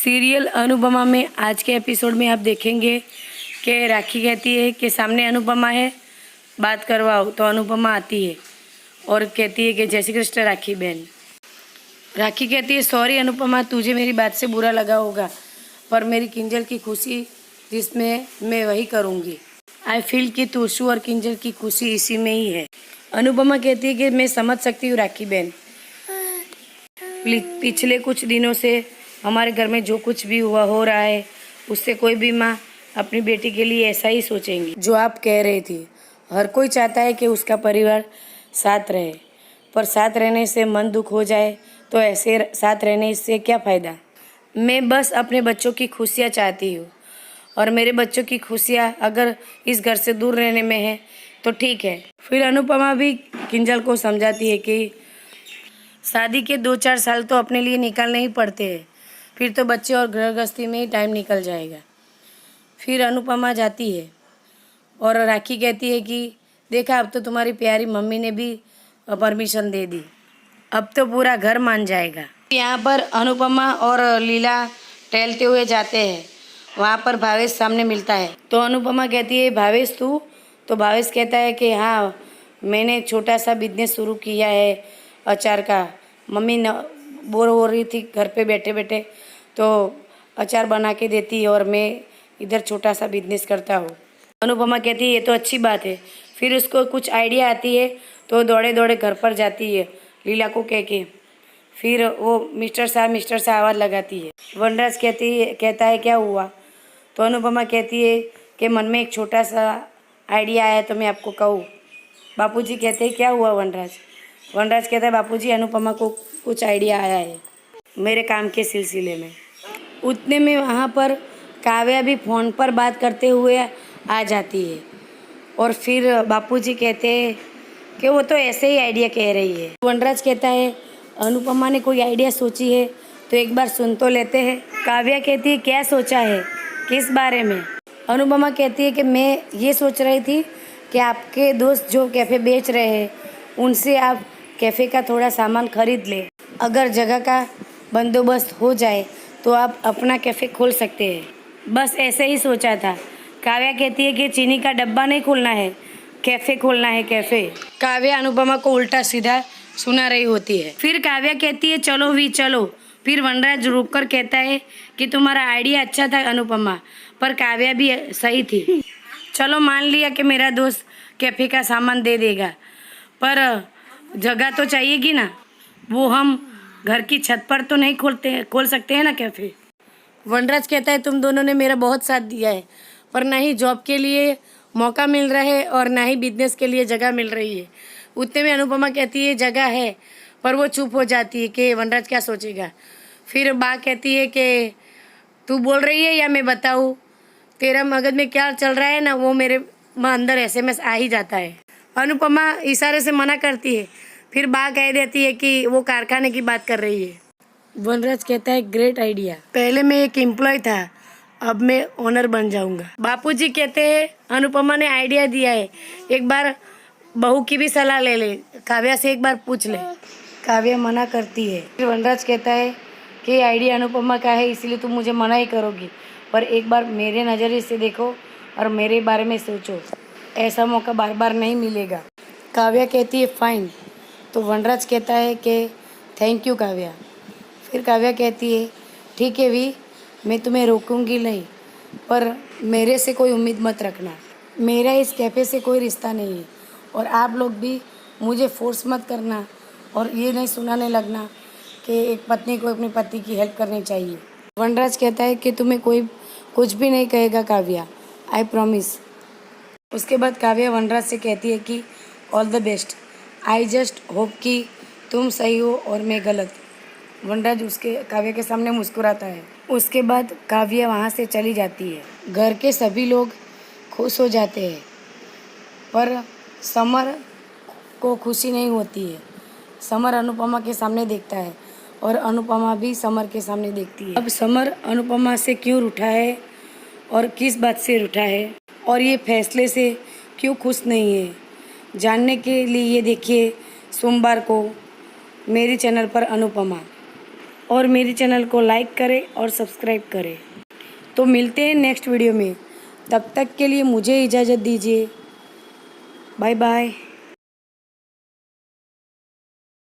Serial Anupama में आज के एपिसोड में आप देखेंगे कि राखी कहती है कि सामने अनुपमा है, बात करवाओ। तो अनुपमा आती है और कहती है कि जय श्री कृष्ण राखी बहन। राखी कहती है सॉरी अनुपमा, तुझे मेरी बात से बुरा लगा होगा, पर मेरी किंजल की खुशी जिसमें मैं वही करूँगी। आई फील कि तुषु और किंजल की खुशी इसी में ही है। अनुपमा कहती है कि मैं समझ सकती हूँ राखी बहन, पिछले कुछ दिनों से हमारे घर में जो कुछ भी हुआ हो रहा है उससे कोई भी माँ अपनी बेटी के लिए ऐसा ही सोचेंगी जो आप कह रही थी। हर कोई चाहता है कि उसका परिवार साथ रहे, पर साथ रहने से मन दुख हो जाए तो ऐसे साथ रहने से क्या फ़ायदा। मैं बस अपने बच्चों की खुशियाँ चाहती हूँ और मेरे बच्चों की खुशियाँ अगर इस घर से दूर रहने में है तो ठीक है। फिर अनुपमा भी किंजल को समझाती है कि शादी के 2-4 साल तो अपने लिए निकालने ही पड़ते हैं, फिर तो बच्चे और गृह गृहस्थी में ही टाइम निकल जाएगा। फिर अनुपमा जाती है और राखी कहती है कि देखा, अब तो तुम्हारी प्यारी मम्मी ने भी परमिशन दे दी, अब तो पूरा घर मान जाएगा। यहाँ पर अनुपमा और लीला टहलते हुए जाते हैं। वहाँ पर भावेश सामने मिलता है तो अनुपमा कहती है भावेश तू? तो भावेश कहता है कि हाँ, मैंने छोटा सा बिजनेस शुरू किया है अचार का। मम्मी न बोर हो रही थी घर पे बैठे बैठे, तो अचार बना के देती है और मैं इधर छोटा सा बिजनेस करता हूँ। अनुपमा कहती है ये तो अच्छी बात है। फिर उसको कुछ आइडिया आती है तो दौड़े दौड़े घर पर जाती है लीला को कह के। फिर वो मिस्टर साहब आवाज़ लगाती है। वनराज कहता है क्या हुआ? तो अनुपमा कहती है कि मन में एक छोटा सा आइडिया आया तो मैं आपको कहूँ। बापूजी कहते हैं क्या हुआ वनराज? वनराज कहता है बापूजी अनुपमा को कुछ आइडिया आया है मेरे काम के सिलसिले में। उतने में वहाँ पर काव्या भी फ़ोन पर बात करते हुए आ जाती है और फिर बापूजी कहते हैं कि वो तो ऐसे ही आइडिया कह रही है। वनराज कहता है अनुपमा ने कोई आइडिया सोची है तो एक बार सुन तो लेते हैं। काव्या कहती है क्या सोचा है, किस बारे में? अनुपमा कहती है कि मैं ये सोच रही थी कि आपके दोस्त जो कैफ़े बेच रहे हैं उनसे आप कैफ़े का थोड़ा सामान खरीद लें। अगर जगह का बंदोबस्त हो जाए तो आप अपना कैफ़े खोल सकते हैं। बस ऐसे ही सोचा था। काव्या कहती है कि चीनी का डब्बा नहीं खोलना है, कैफ़े खोलना है, कैफ़े। काव्या अनुपमा को उल्टा सीधा सुना रही होती है। फिर काव्या कहती है चलो भी चलो। फिर वनराज रुक कर कहता है कि तुम्हारा आइडिया अच्छा था अनुपमा, पर काव्या भी सही थी। चलो मान लिया कि मेरा दोस्त कैफ़े का सामान दे देगा, पर जगह तो चाहिएगी ना। वो हम घर की छत पर तो नहीं खोल सकते हैं ना कैफ़े। वनराज कहता है तुम दोनों ने मेरा बहुत साथ दिया है, पर ना ही जॉब के लिए मौका मिल रहा है और ना ही बिजनेस के लिए जगह मिल रही है। उतने में अनुपमा कहती है जगह है, पर वो चुप हो जाती है कि वनराज क्या सोचेगा। फिर बा कहती है कि तू बोल रही है या मैं बताऊँ? तेरा मगज में क्या चल रहा है ना वो मेरे अंदर SMS आ ही जाता है। अनुपमा इशारे से मना करती है। फिर बा कह देती है कि वो कारखाने की बात कर रही है। वनराज कहता है ग्रेट आइडिया, पहले मैं एक एम्प्लॉय था, अब मैं ओनर बन जाऊंगा। बापूजी कहते हैं अनुपमा ने आइडिया दिया है, एक बार बहू की भी सलाह ले ले, काव्या से एक बार पूछ ले। काव्या मना करती है। फिर वनराज कहता है कि आइडिया अनुपमा का है इसलिए तुम मुझे मना ही करोगी, पर एक बार मेरे नज़रिए से देखो और मेरे बारे में सोचो, ऐसा मौका बार बार नहीं मिलेगा। काव्या कहती है फाइन। तो वनराज कहता है कि थैंक यू काव्या। फिर काव्या कहती है ठीक है वी, मैं तुम्हें रोकूंगी नहीं, पर मेरे से कोई उम्मीद मत रखना। मेरा इस कैफ़े से कोई रिश्ता नहीं है और आप लोग भी मुझे फोर्स मत करना और ये नहीं सुनाने लगना कि एक पत्नी को अपने पति की हेल्प करनी चाहिए। वनराज कहता है कि तुम्हें कोई कुछ भी नहीं कहेगा काव्या, आई प्रॉमिस। उसके बाद काव्या वनराज से कहती है कि all the best, I just hope कि तुम सही हो और मैं गलत। वनराज उसके काव्या के सामने मुस्कुराता है। उसके बाद काव्या वहाँ से चली जाती है। घर के सभी लोग खुश हो जाते हैं, पर समर को खुशी नहीं होती है। समर अनुपमा के सामने देखता है और अनुपमा भी समर के सामने देखती है। अब समर अनुपमा से क्यों रूठा है और किस बात से रूठा है और ये फैसले से क्यों खुश नहीं है, जानने के लिए ये देखिए सोमवार को मेरी चैनल पर अनुपमा। और मेरे चैनल को लाइक करें और सब्सक्राइब करें। तो मिलते हैं नेक्स्ट वीडियो में, तब तक के लिए मुझे इजाज़त दीजिए। Bye bye.